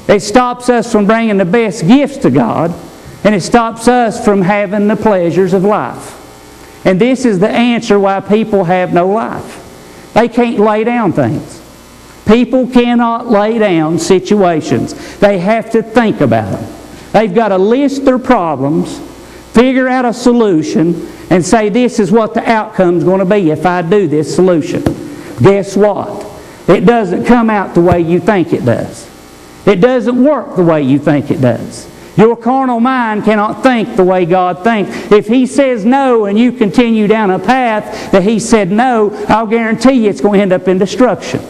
It stops us from bringing the best gifts to God, and it stops us from having the pleasures of life. And this is the answer why people have no life. They can't lay down things. People cannot lay down situations. They have to think about them. They've got to list their problems, figure out a solution, and say, this is what the outcome's going to be if I do this solution. Guess what? It doesn't come out the way you think it does. It doesn't work the way you think it does. Your carnal mind cannot think the way God thinks. If He says no and you continue down a path that He said no, I'll guarantee you it's going to end up in destruction.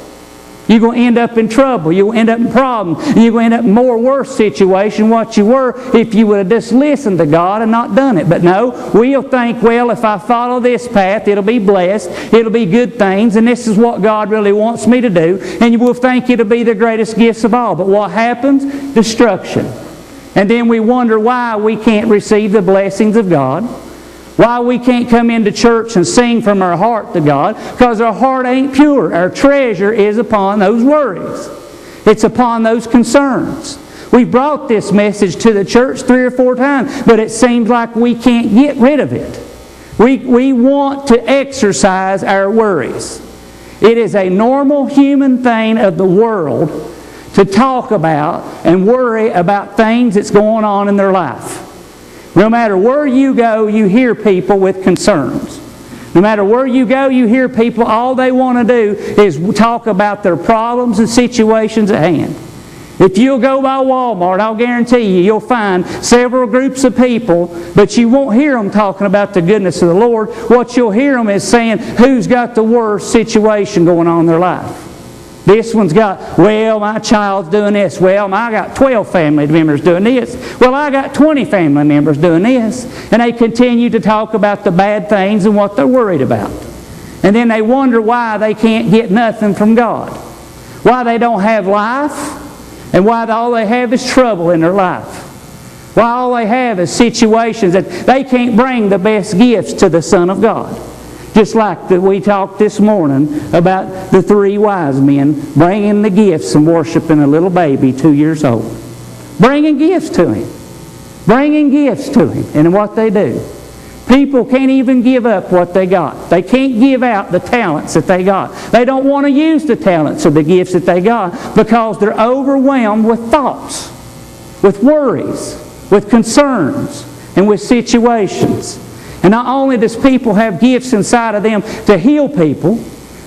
You're going to end up in trouble. You'll end up in problems. And you're going to end up in more worse situation than what you were if you would have just listened to God and not done it. But no, we'll think, well, if I follow this path, it'll be blessed. It'll be good things. And this is what God really wants me to do. And you will think it'll be the greatest gifts of all. But what happens? Destruction. And then we wonder why we can't receive the blessings of God. Why we can't come into church and sing from our heart to God? Because our heart ain't pure. Our treasure is upon those worries. It's upon those concerns. We brought this message to the church 3 or 4 times, but it seems like we can't get rid of it. We want to exercise our worries. It is a normal human thing of the world to talk about and worry about things that's going on in their life. No matter where you go, you hear people with concerns. No matter where you go, you hear people, all they want to do is talk about their problems and situations at hand. If you'll go by Walmart, I'll guarantee you, you'll find several groups of people, but you won't hear them talking about the goodness of the Lord. What you'll hear them is saying, who's got the worst situation going on in their life? This one's got, well, my child's doing this. Well, I got 12 family members doing this. Well, I got 20 family members doing this. And they continue to talk about the bad things and what they're worried about. And then they wonder why they can't get nothing from God. Why they don't have life, and why all they have is trouble in their life. Why all they have is situations that they can't bring the best gifts to the Son of God. Just like that we talked this morning about the 3 wise men bringing the gifts and worshiping a little baby 2 years old. Bringing gifts to Him. Bringing gifts to Him. And what they do. People can't even give up what they got. They can't give out the talents that they got. They don't want to use the talents or the gifts that they got because they're overwhelmed with thoughts, with worries, with concerns, and with situations. And not only does people have gifts inside of them to heal people,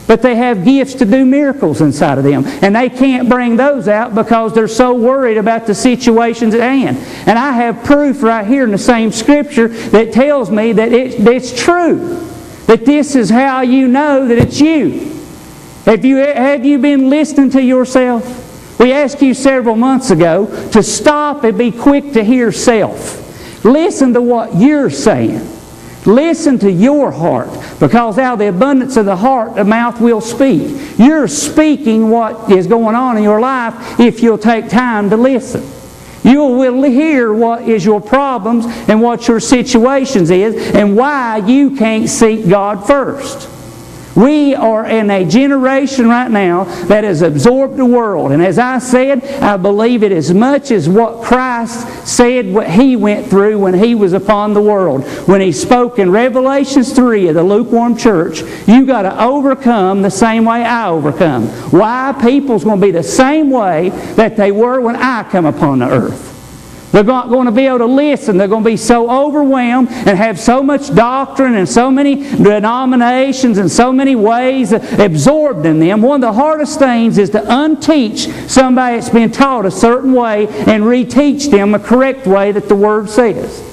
but they have gifts to do miracles inside of them. And they can't bring those out because they're so worried about the situations at hand. And I have proof right here in the same Scripture that tells me that it's true. That this is how you know that it's you. Have you been listening to yourself? We asked you several months ago to stop and be quick to hear self. Listen to what you're saying. Listen to your heart, because out of the abundance of the heart, the mouth will speak. You're speaking what is going on in your life if you'll take time to listen. You will hear what is your problems and what your situations is and why you can't seek God first. We are in a generation right now that has absorbed the world. And as I said, I believe it as much as what Christ said what He went through when He was upon the world. When He spoke in Revelation 3 of the lukewarm church, you got to overcome the same way I overcome. Why? People's going to be the same way that they were when I come upon the earth. They're not going to be able to listen. They're going to be so overwhelmed and have so much doctrine and so many denominations and so many ways absorbed in them. One of the hardest things is to unteach somebody that's been taught a certain way and reteach them a correct way that the Word says.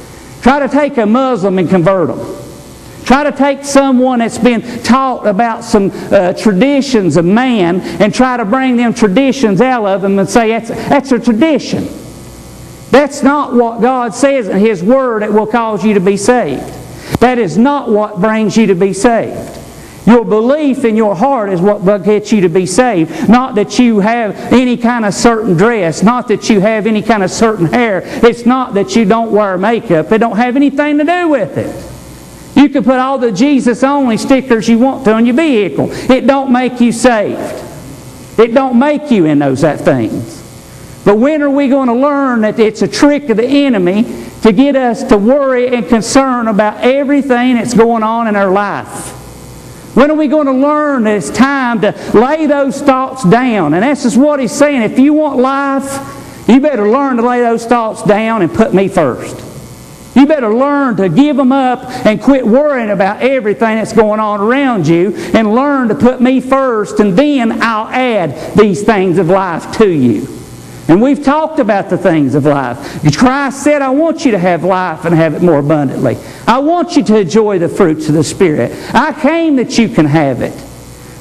Try to take a Muslim and convert them. Try to take someone that's been taught about some traditions of man and try to bring them traditions out of them and say that's a tradition. That's not what God says in His Word that will cause you to be saved. That is not what brings you to be saved. Your belief in your heart is what gets you to be saved. Not that you have any kind of certain dress. Not that you have any kind of certain hair. It's not that you don't wear makeup. It don't have anything to do with it. You can put all the Jesus-only stickers you want to on your vehicle. It don't make you saved. It don't make you in those things. But when are we going to learn that it's a trick of the enemy to get us to worry and concern about everything that's going on in our life? When are we going to learn that it's time to lay those thoughts down? And that's just what he's saying. If you want life, you better learn to lay those thoughts down and put me first. You better learn to give them up and quit worrying about everything that's going on around you and learn to put me first, and then I'll add these things of life to you. And we've talked about the things of life. Christ said, I want you to have life and have it more abundantly. I want you to enjoy the fruits of the Spirit. I came that you can have it.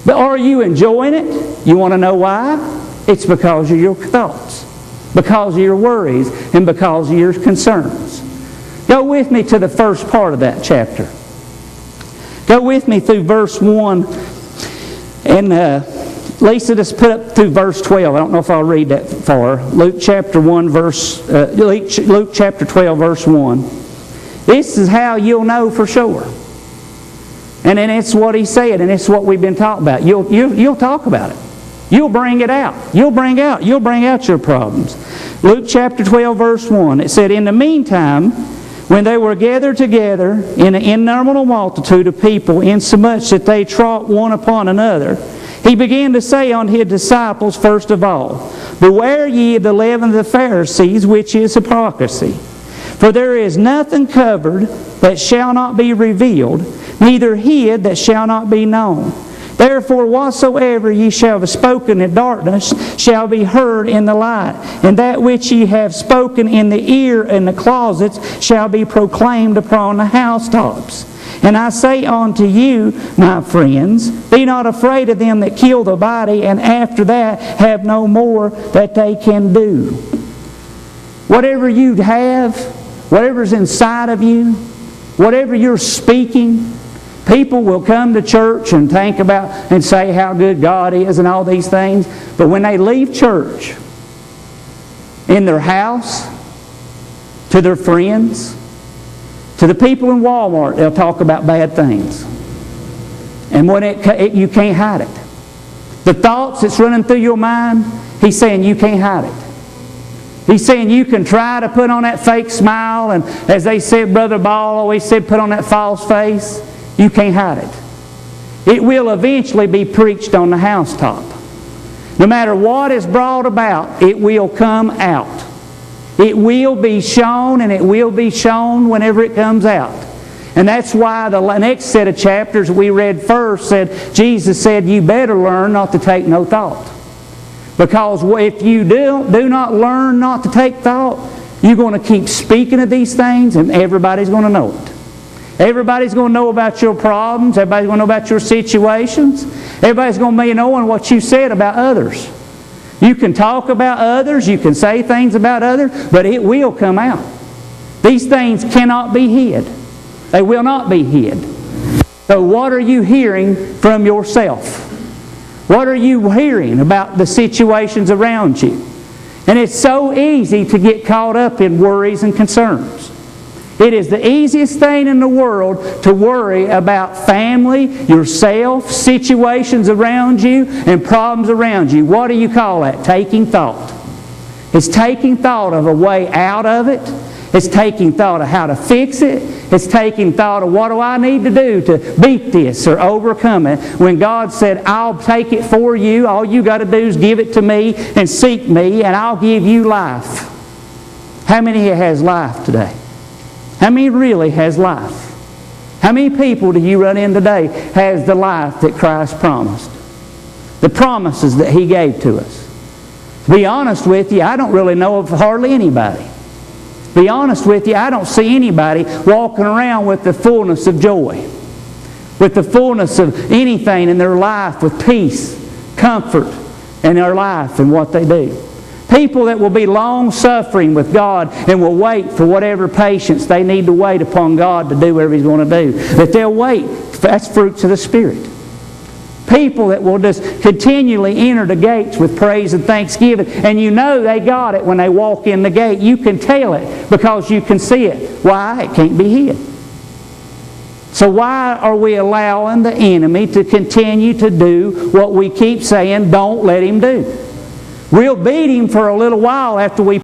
But are you enjoying it? You want to know why? It's because of your thoughts, because of your worries, and because of your concerns. Go with me to the first part of that chapter. Go with me through verse 1. And Lisa just put up through verse 12. I don't know if I'll read that far. Luke chapter 12, verse 1. This is how you'll know for sure. And then it's what he said, and it's what we've been talking about. You'll talk about it. You'll bring it out. You'll bring out your problems. Luke chapter 12, verse 1. It said, in the meantime, when they were gathered together in an innumerable multitude of people, insomuch that they trod one upon another, he began to say unto his disciples first of all, beware ye of the leaven of the Pharisees, which is hypocrisy. For there is nothing covered that shall not be revealed, neither hid that shall not be known. Therefore whatsoever ye shall have spoken in darkness shall be heard in the light, and that which ye have spoken in the ear in the closets shall be proclaimed upon the housetops. And I say unto you, my friends, be not afraid of them that kill the body, and after that have no more that they can do. Whatever you have, whatever's inside of you, whatever you're speaking, people will come to church and think about and say how good God is and all these things. But when they leave church, in their house, to their friends, to the people in Walmart, they'll talk about bad things. And when you can't hide it. The thoughts that's running through your mind, he's saying you can't hide it. He's saying you can try to put on that fake smile, and as they said, Brother Ball always said, put on that false face. You can't hide it. It will eventually be preached on the housetop. No matter what is brought about, it will come out. It will be shown, and it will be shown whenever it comes out. And that's why the next set of chapters we read first said, Jesus said, you better learn not to take no thought. Because if you do not learn not to take thought, you're going to keep speaking of these things, and everybody's going to know it. Everybody's going to know about your problems. Everybody's going to know about your situations. Everybody's going to be knowing what you said about others. You can talk about others. You can say things about others. But it will come out. These things cannot be hid. They will not be hid. So what are you hearing from yourself? What are you hearing about the situations around you? And it's so easy to get caught up in worries and concerns. It is the easiest thing in the world to worry about family, yourself, situations around you, and problems around you. What do you call that? Taking thought. It's taking thought of a way out of it. It's taking thought of how to fix it. It's taking thought of what do I need to do to beat this or overcome it. When God said, I'll take it for you. All you got to do is give it to me and seek me, and I'll give you life. How many here has life today? How many really has life? How many people do you run in today has the life that Christ promised? The promises that He gave to us. To be honest with you, I don't really know of hardly anybody. To be honest with you, I don't see anybody walking around with the fullness of joy. With the fullness of anything in their life, with peace, comfort in their life and what they do. People that will be long-suffering with God and will wait for whatever patience they need to wait upon God to do whatever He's going to do. That they'll wait. That's fruits of the Spirit. People that will just continually enter the gates with praise and thanksgiving. And you know they got it when they walk in the gate. You can tell it because you can see it. Why? It can't be hid. So why are we allowing the enemy to continue to do what we keep saying don't let him do? We'll beat Him for a little while after we